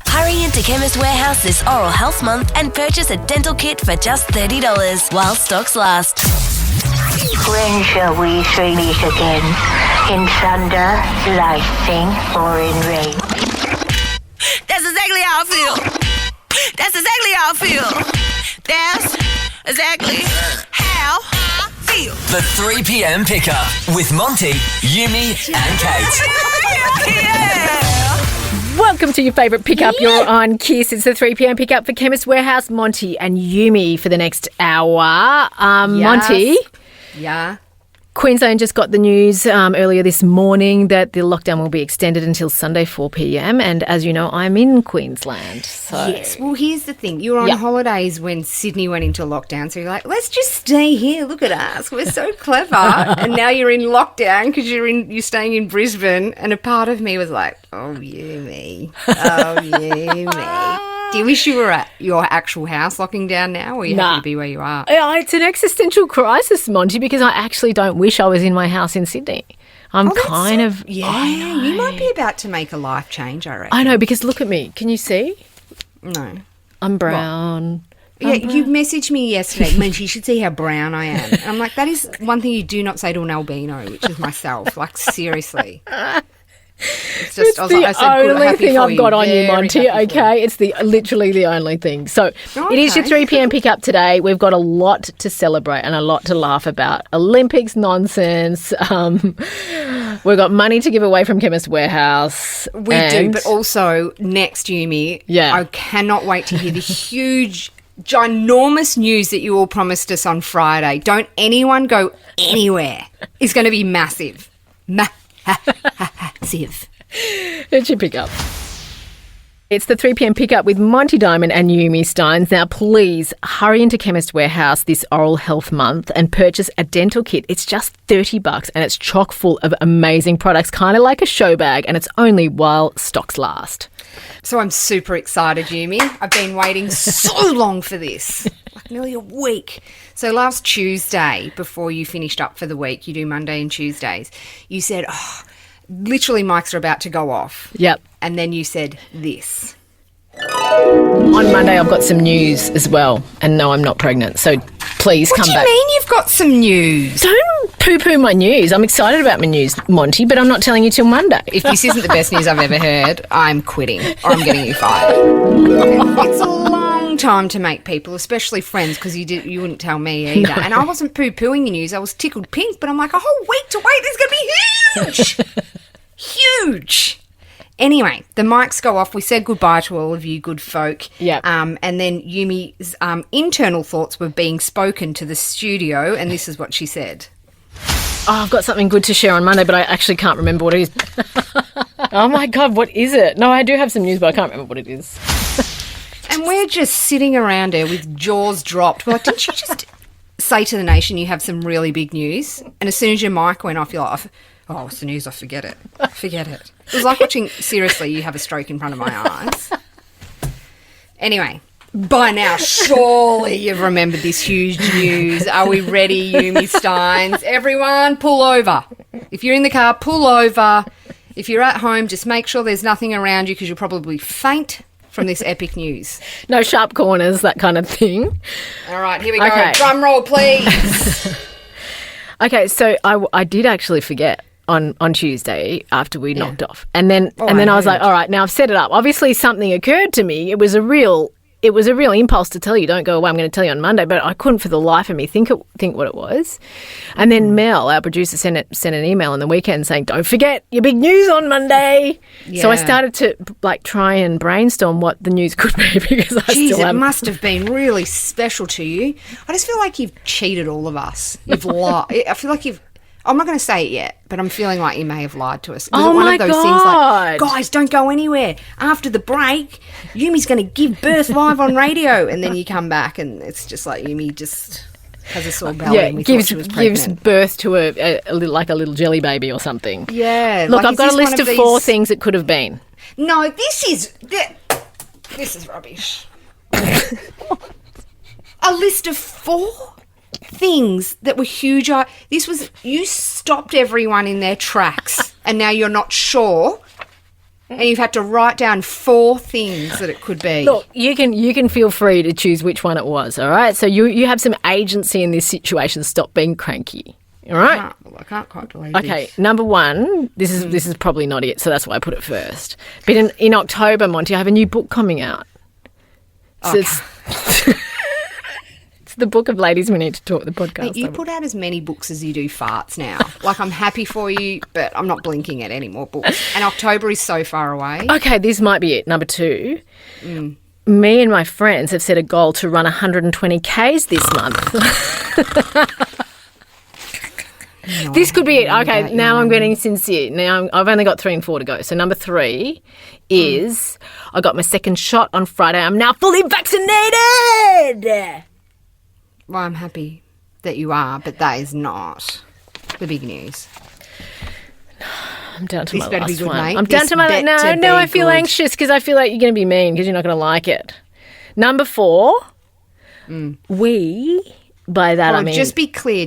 Hurry into Chemist Warehouse this Oral Health Month and purchase a dental kit for just $30 while stocks last. When shall we meet again? In thunder, lightning, or in rain? That's exactly how I feel. That's exactly how I feel. That's exactly how I feel. The 3 p.m. pickup with Monty, Yumi, and Kate. Yeah. Welcome to your favourite pickup. You're on Kiss. It's the 3 p.m. pickup for Chemist Warehouse, Monty and Yumi for the next hour. Monty. Yeah. Queensland just got the news earlier this morning that the lockdown will be extended until Sunday 4 p.m. And as you know, I'm in Queensland. So. Yes. Well, here's the thing. You were on holidays when Sydney went into lockdown. So you're like, let's just stay here. Look at us. We're so clever. And now you're in lockdown because you're staying in Brisbane. And a part of me was like, oh, you me. Oh, you me. Do you wish you were at your actual house locking down now, or are you happy to be where you are? It's an existential crisis, Monty, because I actually don't wish I was in my house in Sydney. I'm kind of... Yeah, you might be about to make a life change, I reckon. I know, because look at me. Can you see? No. I'm brown. Yeah, you messaged me yesterday, Monty, you should see how brown I am. And I'm like, that is one thing you do not say to an albino, which is myself. Like, seriously. It's just the only thing I've got on you, Monty, okay? It's literally the only thing. So it is your 3 p.m. pickup today. We've got a lot to celebrate and a lot to laugh about. Olympics nonsense. We've got money to give away from Chemist Warehouse. We do, but also next, Yumi, I cannot wait to hear the huge, ginormous news that you all promised us on Friday. Don't anyone go anywhere. It's going to be massive. Massive. It's your pickup. It's the 3 p.m. pickup with Monty Diamond and Yumi Steins. Now, please hurry into Chemist Warehouse this Oral Health Month and purchase a dental kit. It's just $30 and it's chock full of amazing products, kind of like a show bag, and it's only while stocks last. So I'm super excited, Yumi. I've been waiting so long for this, like nearly a week. So last Tuesday, before you finished up for the week, you do Monday and Tuesdays, you said, literally mics are about to go off. Yep. And then you said this. On Monday, I've got some news as well. And no, I'm not pregnant. So please come back. What do you mean you've got some news? Don't poo-poo my news. I'm excited about my news, Monty, but I'm not telling you till Monday. If this isn't the best news I've ever heard, I'm quitting or I'm getting you fired. It's a long time to make people, especially friends, because you wouldn't tell me either. No. And I wasn't poo-pooing your news. I was tickled pink, but I'm like, a whole week to wait. This is going to be huge. Huge. Anyway, the mics go off. We said goodbye to all of you good folk. Yeah. And then Yumi's internal thoughts were being spoken to the studio, and this is what she said. I've got something good to share on Monday, but I actually can't remember what it is. Oh, my God, what is it? No, I do have some news, but I can't remember what it is. And we're just sitting around here with jaws dropped. We're like, didn't you just say to the nation you have some really big news? And as soon as your mic went off, you're like, oh, it's the news, I forget it. Forget it. It was like watching, seriously, you have a stroke in front of my eyes. Anyway, by now, surely you've remembered this huge news. Are we ready, Yumi Steins? Everyone, pull over. If you're in the car, pull over. If you're at home, just make sure there's nothing around you because you'll probably faint from this epic news. No sharp corners, that kind of thing. All right, here we go. Okay. Drum roll, please. Okay, so I did actually forget on Tuesday after we knocked off. And then I was like, all right, now I've set it up. Obviously something occurred to me. It was a real impulse to tell you, don't go away, I'm going to tell you on Monday, but I couldn't for the life of me think what it was. And then Mel, our producer, sent an email on the weekend saying, don't forget your big news on Monday. Yeah. So I started to try and brainstorm what the news could be because it must have been really special to you. I just feel like you've cheated all of us. You've lied. I feel like I'm not going to say it yet, but I'm feeling like you may have lied to us. Was it one of those things like, guys, don't go anywhere. After the break, Yumi's going to give birth live on radio. And then you come back and it's just like Yumi just has a sore belly and we thought she was pregnant. Gives birth to a little jelly baby or something. Yeah. Look, I've got a list of 4 things it could have been. No, this is rubbish. A list of 4 things that were huge. You stopped everyone in their tracks and now you're not sure And you've had to write down 4 things that it could be. Look, you can feel free to choose which one it was, all right? So you have some agency in this situation. Stop being cranky, all right? I can't quite believe Okay, this. number 1, this is probably not it, so that's why I put it first. But in October, Monty, I have a new book coming out. So it's the book of Ladies We Need to Talk, the podcast. Mate, you put out as many books as you do farts now. Like, I'm happy for you, but I'm not blinking at any more books. And October is so far away. Okay, this might be it. Number 2. Me and my friends have set a goal to run 120 Ks this month. No, This could be it. I Okay, don't now know. I'm getting sincere. Now I've only got 3 and 4 to go. So number 3 is I got my second shot on Friday. I'm now fully vaccinated. Well, I'm happy that you are, but that is not the big news. I'm down to This my better be last good, one. mate. I'm down This to my better no. I be feel good. anxious because I feel like you're going to be mean because you're not going to like it. Number 4, we. By that I mean, Just be clear.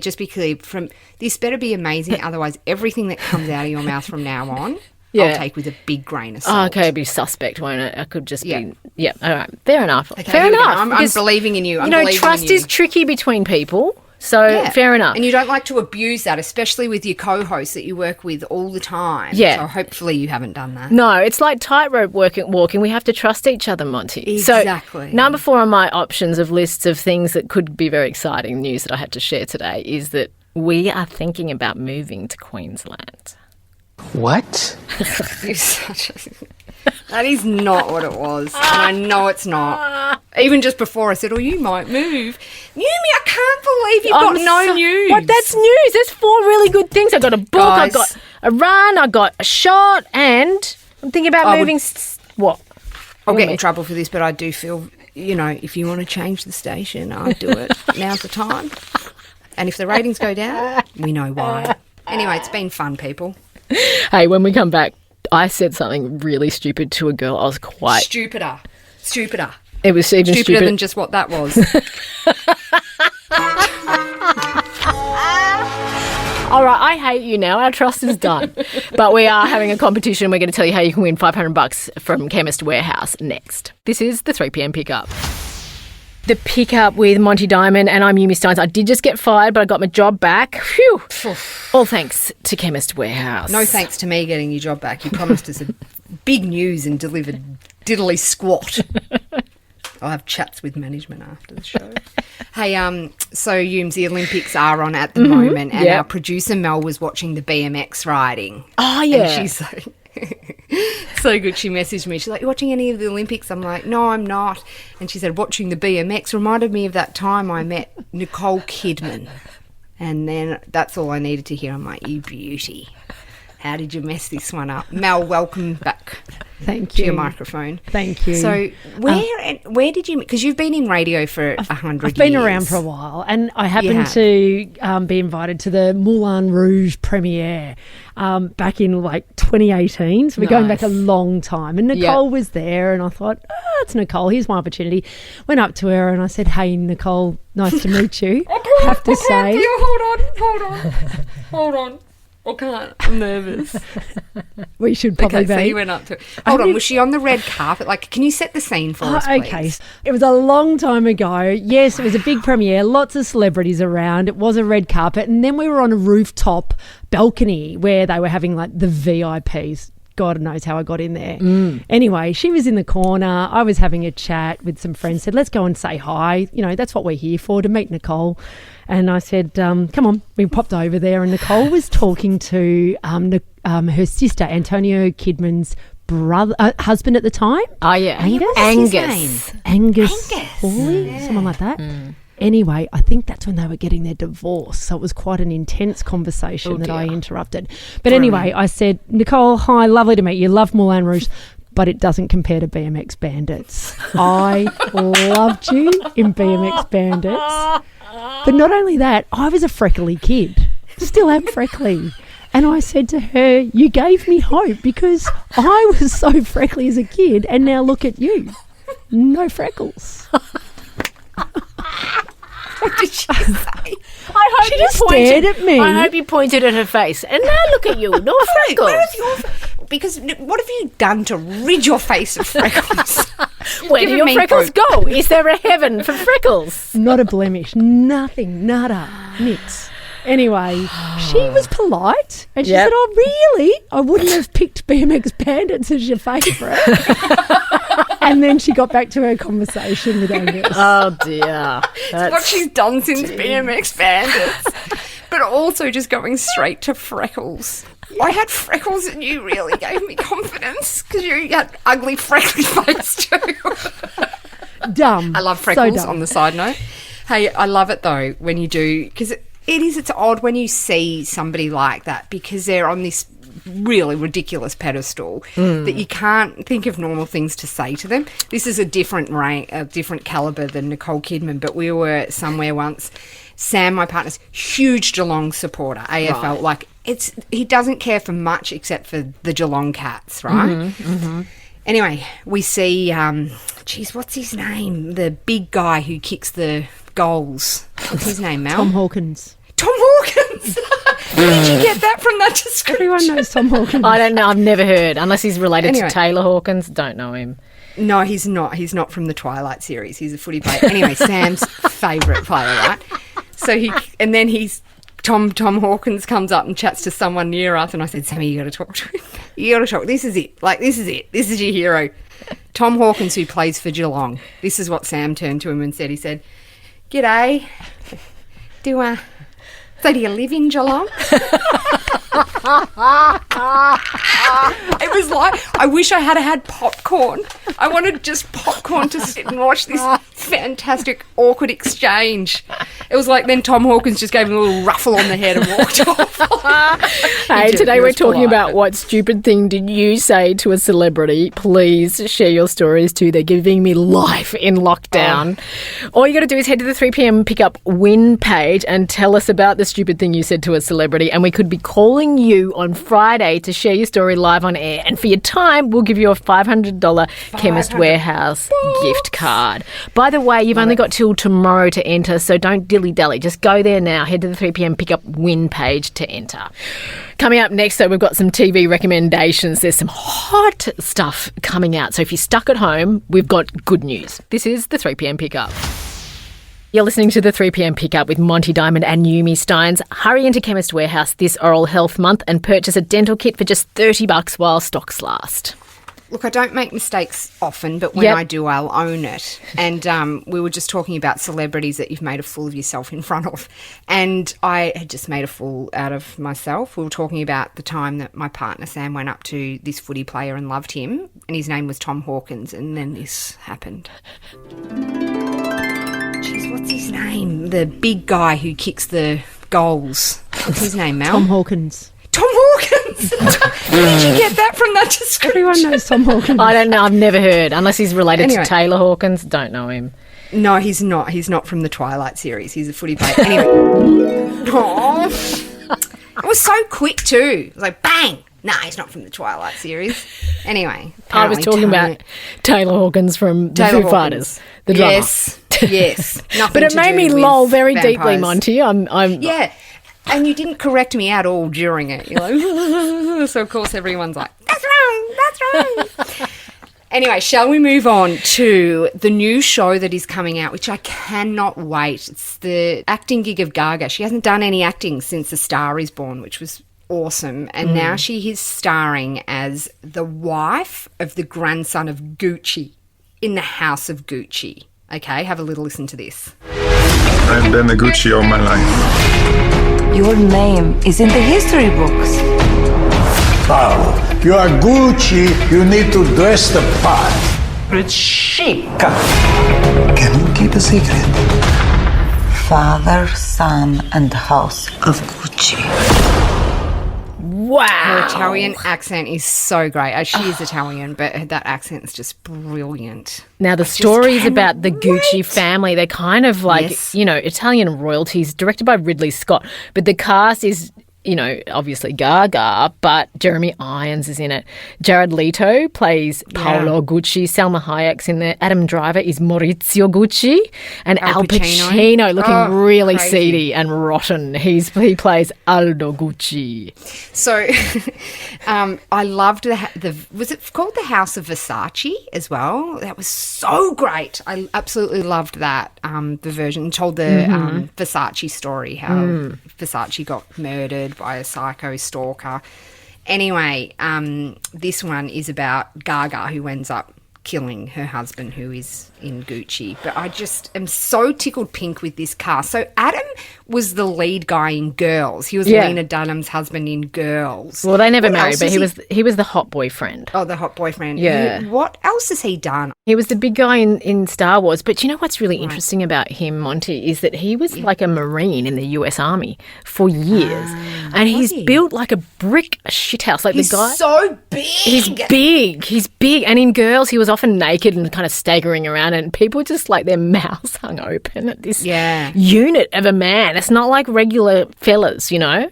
From this better be amazing. Otherwise, everything that comes out of your mouth from now on, Yeah. I'll take with a big grain of salt. oh, okay, it'd be suspect, won't it? I could just Yeah. be. Yeah, all right, fair enough. Okay, fair here we go. enough. I'm because, believing in you. I'm you know, believing trust in you. is tricky between people, so Yeah. fair enough. And you don't like to abuse that, especially with your co-host that you work with all the time. Yeah. So hopefully you haven't done that. No, it's like tightrope walking. We have to trust each other, Monty. Exactly. So, number 4 on my options of lists of things that could be very exciting news that I had to share today is that we are thinking about moving to Queensland. What? You're such a... That is not what it was. And I know it's not. Even just before I said, oh, you might move. Yumi, I can't believe you've got no news. What? That's news. There's 4 really good things. I got a book, I Guys. got a run, I got a shot, and I'm thinking about I would- moving. What? I'll get in trouble for this, but I do feel, you know, if you want to change the station, I'd do it. Now's the time. And if the ratings go down, we know why. Anyway, it's been fun, people. Hey, when we come back, I said something really stupid to a girl. I was quite. Stupider. It was even Stupider stupid. than just what that was. All right, I hate you now. Our trust is done. But we are having a competition. We're going to tell you how you can win $500 from Chemist Warehouse next. This is the 3 p.m. pickup. The pickup with Monty Diamond, and I'm Yumi Steins. I did just get fired, but I got my job back. Phew. All thanks to Chemist Warehouse. No thanks to me getting your job back. You promised us a big news and delivered diddly squat. I'll have chats with management after the show. Hey, so Yums, the Olympics are on at the moment, and Yep. our producer Mel was watching the BMX riding. Oh, yeah. And she's so good. She messaged me. She's like, "You watching any of the Olympics?" I'm like, "No, I'm not." And she said, "Watching the BMX reminded me of that time I met Nicole Kidman." And then that's all I needed to hear. I'm like, "You beauty. How did you mess this one up?" Mel, welcome back. Thank to you. your microphone. Thank you. So where did you? Because you've been in radio for 100 years. I've been around for a while, and I happened have. to be invited to the Moulin Rouge premiere back in like 2018. So we're going back a Nice. long time. And Nicole was there, and I thought, oh, it's Nicole. Here's my opportunity. Went up to her and I said, "Hey, Nicole, nice to meet you." Have to say, Hold on. I can't. I'm nervous. we should probably Okay, so be. you went up to her. Hold on, was she on the red carpet? Like, can you set the scene for us, please? Okay, it was a long time ago. Yes, it was a big premiere, lots of celebrities around. It was a red carpet, and then we were on a rooftop balcony where they were having like the VIPs. God knows how I got in there. Anyway, she was in the corner. I was having a chat with some friends. Said, "Let's go and say hi. You know, that's what we're here for, to meet Nicole." And I said, "Come on." We popped over there, and Nicole was talking to her sister, Antonio Kidman's brother, husband at the time. Oh, yeah. Angus. Angus Hawley, someone like that. Anyway, I think that's when they were getting their divorce. So it was quite an intense conversation that I interrupted. But anyway, I said, "Nicole, hi, lovely to meet you. Love Moulin Rouge, but it doesn't compare to BMX Bandits. I loved you in BMX Bandits. But not only that, I was a freckly kid. Still am freckly." And I said to her, "You gave me hope because I was so freckly as a kid, and now look at you. No freckles." What did she say? I hope She you just pointed stared at me. I hope you pointed at her face. And now look at you, no freckles. because what have you done to rid your face of freckles? Where do your freckles go? Is there a heaven for freckles? Not a blemish. Nothing. Nada. Nix. Anyway, she was polite and she said, oh, really? I wouldn't have picked BMX Bandits as your favourite. And then she got back to her conversation with Angus. Oh, dear. It's what she's done since BMX Bandits. But also just going straight to freckles. I had freckles and you really gave me confidence because you had ugly freckly face too. Dumb. I love freckles on the side note. Hey, I love it though when you do, because it's odd when you see somebody like that because they're on this really ridiculous pedestal that you can't think of normal things to say to them. This is a different rank, a different calibre than Nicole Kidman, but we were somewhere once. Sam, my partner's huge Geelong supporter, AFL. Right. Like he doesn't care for much except for the Geelong Cats, right? Anyway, we see, what's his name? The big guy who kicks the goals. What's his name, Mel? Tom Hawkins. Tom Hawkins! Where did you get that from, that description? Everyone knows Tom Hawkins. I don't know. I've never heard, unless he's related to Taylor Hawkins. Don't know him. No, he's not. He's not from the Twilight series. He's a footy player. Anyway, Sam's favourite player, right? So Tom Hawkins comes up and chats to someone near us, and I said, Sammy, you got to talk to him. You got to talk. This is it. Like, this is it. This is your hero. Tom Hawkins, who plays for Geelong. This is what Sam turned to him and said. He said, "G'day. So do you live in Geelong?" It was like, I wish I had popcorn. I wanted just popcorn to sit and watch this fantastic, awkward exchange. It was like then Tom Hawkins just gave him a little ruffle on the head and walked off. Hey, today we're talking about what stupid thing did you say to a celebrity. Please share your stories too. They're giving me life in lockdown. All you got to do is head to the 3pm pickup win page and tell us about the stupid thing you said to a celebrity, and we could be calling you on Friday to share your story live on air, and for your time we'll give you a $500 Chemist Warehouse gift card. By the way, you've only got till tomorrow to enter, so don't dilly-dally. Just go there now. Head to the 3pm pickup win page to enter. Coming up next, though, we've got some TV recommendations. There's some hot stuff coming out, so if you're stuck at home, we've got good news. This is the 3pm pickup. You're listening to the 3pm pickup with Monty Diamond and Yumi Steins. Hurry into Chemist Warehouse this Oral Health Month and purchase a dental kit for just $30 while stocks last. Look, I don't make mistakes often, but when I do, I'll own it. And we were just talking about celebrities that you've made a fool of yourself in front of. And I had just made a fool out of myself. We were talking about the time that my partner Sam went up to this footy player and loved him, and his name was Tom Hawkins, and then this happened. What's his name? The big guy who kicks the goals. What's his name, Mel? Tom Hawkins. Tom Hawkins! Where did you get that from, that description? Everyone knows Tom Hawkins. I don't know. I've never heard, unless he's related to Taylor Hawkins. Don't know him. No, he's not. He's not from the Twilight series. He's a footy player. Anyway. It was so quick too. It was like, bang! No, he's not from the Twilight series. Anyway. I was talking about Taylor Hawkins from the Foo Fighters. The drummer. Yes. But it made me lol very deeply, Monty. Yeah. And you didn't correct me at all during it. You're like, so of course everyone's like, that's wrong. Anyway, shall we move on to the new show that is coming out, which I cannot wait. It's the acting gig of Gaga. She hasn't done any acting since A Star Is Born, which was awesome. And now she is starring as the wife of the grandson of Gucci in the House of Gucci. Okay, have a little listen to this. I've been the Gucci all my life. Your name is in the history books. Paolo, you are Gucci. You need to dress the part. It's chic. Can you keep a secret? Father, son, and house of Gucci. Wow. Her Italian accent is so great. She is Italian, but that accent is just brilliant. Now, the stories about the Gucci family, they're kind of like, Italian royalties, directed by Ridley Scott. But the cast is you know, obviously Gaga, but Jeremy Irons is in it. Jared Leto plays Paolo Gucci. Salma Hayek's in there. Adam Driver is Maurizio Gucci. And Al Pacino looking really crazy. seedy and rotten. He plays Aldo Gucci. So I loved was it called The House of Versace as well? That was so great. I absolutely loved that, the version. It told the Versace story, how Versace got murdered by a psycho stalker. Anyway, this one is about Gaga, who ends up killing her husband, who is in Gucci. But I just am so tickled pink with this cast. So Adam was the lead guy in Girls. He was Lena Dunham's husband in Girls. Well, they never married, but he was the hot boyfriend. Oh, the hot boyfriend. Yeah. What else has he done? He was the big guy in Star Wars. But you know what's really interesting about him, Monty, is that he was like a Marine in the US Army for years. And he's built like a brick shithouse. Like He's the guy. so big. He's big. He's big. And in Girls, he was often naked and kind of staggering around, and people just like their mouths hung open at this unit of a man. It's not like regular fellas, you know,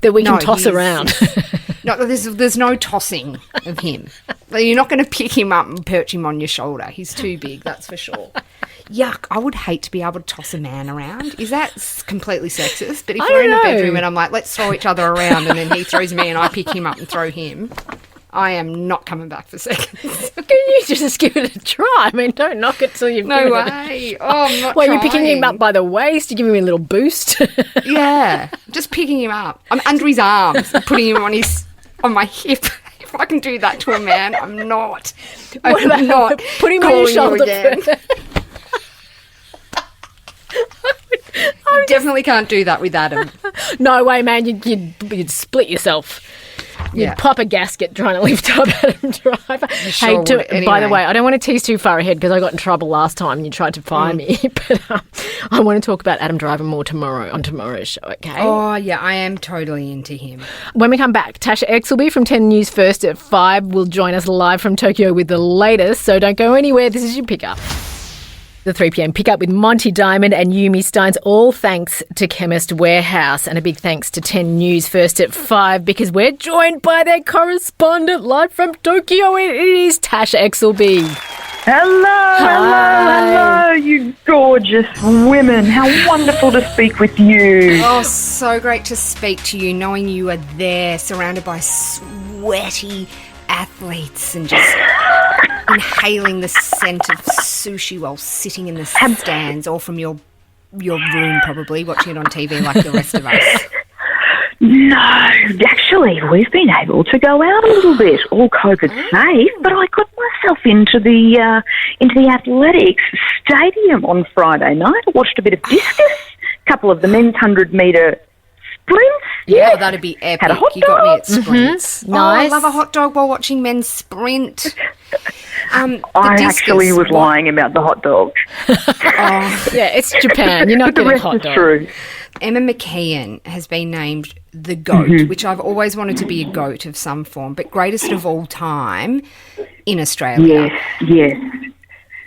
that we can toss around. No, there's no tossing of him. You're not going to pick him up and perch him on your shoulder. He's too big, that's for sure. Yuck, I would hate to be able to toss a man around. Is that completely sexist? But if we're in a bedroom and I'm like, let's throw each other around, and then he throws me and I pick him up and throw him, I am not coming back for seconds. Can you just give it a try? I mean, don't knock it till you've No given way. Oh, I'm not Well, trying. you're picking him up by the waist. You're giving him a little boost. Yeah, just picking him up. I'm under his arms and putting him on my hip. If I can do that to a man, I'm not. I'm not. Put him on your shoulder again. I definitely can't do that with Adam. No way, man. You'd split yourself. You'd Yeah. pop a gasket trying to lift up Adam Driver. sure would. By the Anyway. way, I don't want to tease too far ahead because I got in trouble last time and you tried to fire me. But I want to talk about Adam Driver more tomorrow on tomorrow's show, okay? Oh, yeah, I am totally into him. When we come back, Tasha Exelby from 10 News First at 5 will join us live from Tokyo with the latest, so don't go anywhere. This is your pickup. The 3 p.m. pickup with Monty Diamond and Yumi Steins, all thanks to Chemist Warehouse, and a big thanks to 10 News First at 5 because we're joined by their correspondent live from Tokyo. It is Tasha Exelby. Hello, you gorgeous women. How wonderful to speak with you. Oh, so great to speak to you, knowing you are there, surrounded by sweaty athletes and just inhaling the scent of sushi while sitting in the stands, or from your room probably, watching it on TV like the rest of us. No, actually, we've been able to go out a little bit, all COVID safe. But I got myself into the athletics stadium on Friday night. I watched a bit of discus, a couple of the men's 100-metre sprints. Yeah, that'd be epic. Had a hot You got me at dog. sprints. Nice. Oh, I love a hot dog while watching men sprint. I discus, actually was lying about the hot dog. Yeah, it's Japan. You're not But the getting rest hot is dog. true. Emma McKeon has been named the GOAT, which I've always wanted to be a GOAT of some form, but greatest of all time in Australia. Yes.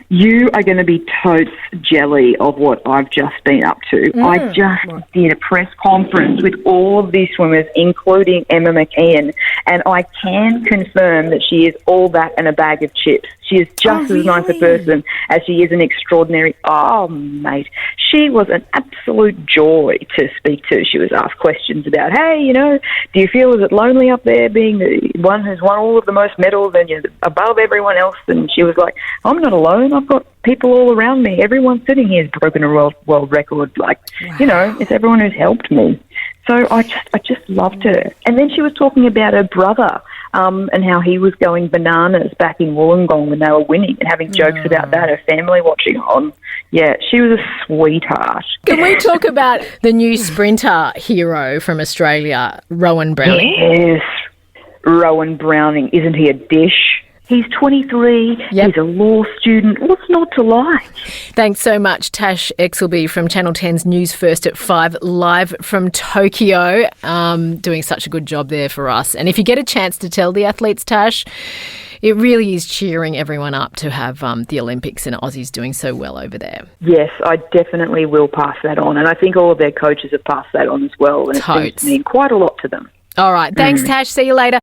You are going to be totes jelly of what I've just been up to. I just did a press conference with all of these swimmers, including Emma McKeon, and I can confirm that she is all that and a bag of chips. She is just as nice a person as she is an extraordinary... Oh, mate. She was an absolute joy to speak to. She was asked questions about, hey, you know, do you feel a bit lonely up there being the one who's won all of the most medals and you're above everyone else? And she was like, I'm not alone. I've got people all around me. Everyone sitting here has broken a world record. Like, you know, it's everyone who's helped me. So I just loved her. And then she was talking about her brother and how he was going bananas back in Wollongong when they were winning and having jokes about that, her family watching on. Yeah, she was a sweetheart. Can we talk about the new sprinter hero from Australia, Rowan Browning? Yes, Rowan Browning. Isn't he a dish? He's 23. Yep. He's a law student. Wasn't not to like? Thanks so much, Tash Exelby from Channel 10's News First at 5, live from Tokyo, doing such a good job there for us. And if you get a chance to tell the athletes, Tash, it really is cheering everyone up to have the Olympics and Aussies doing so well over there. Yes, I definitely will pass that on. And I think all of their coaches have passed that on as well. And it seems to mean quite a lot to them. All right. Thanks, Tash. See you later.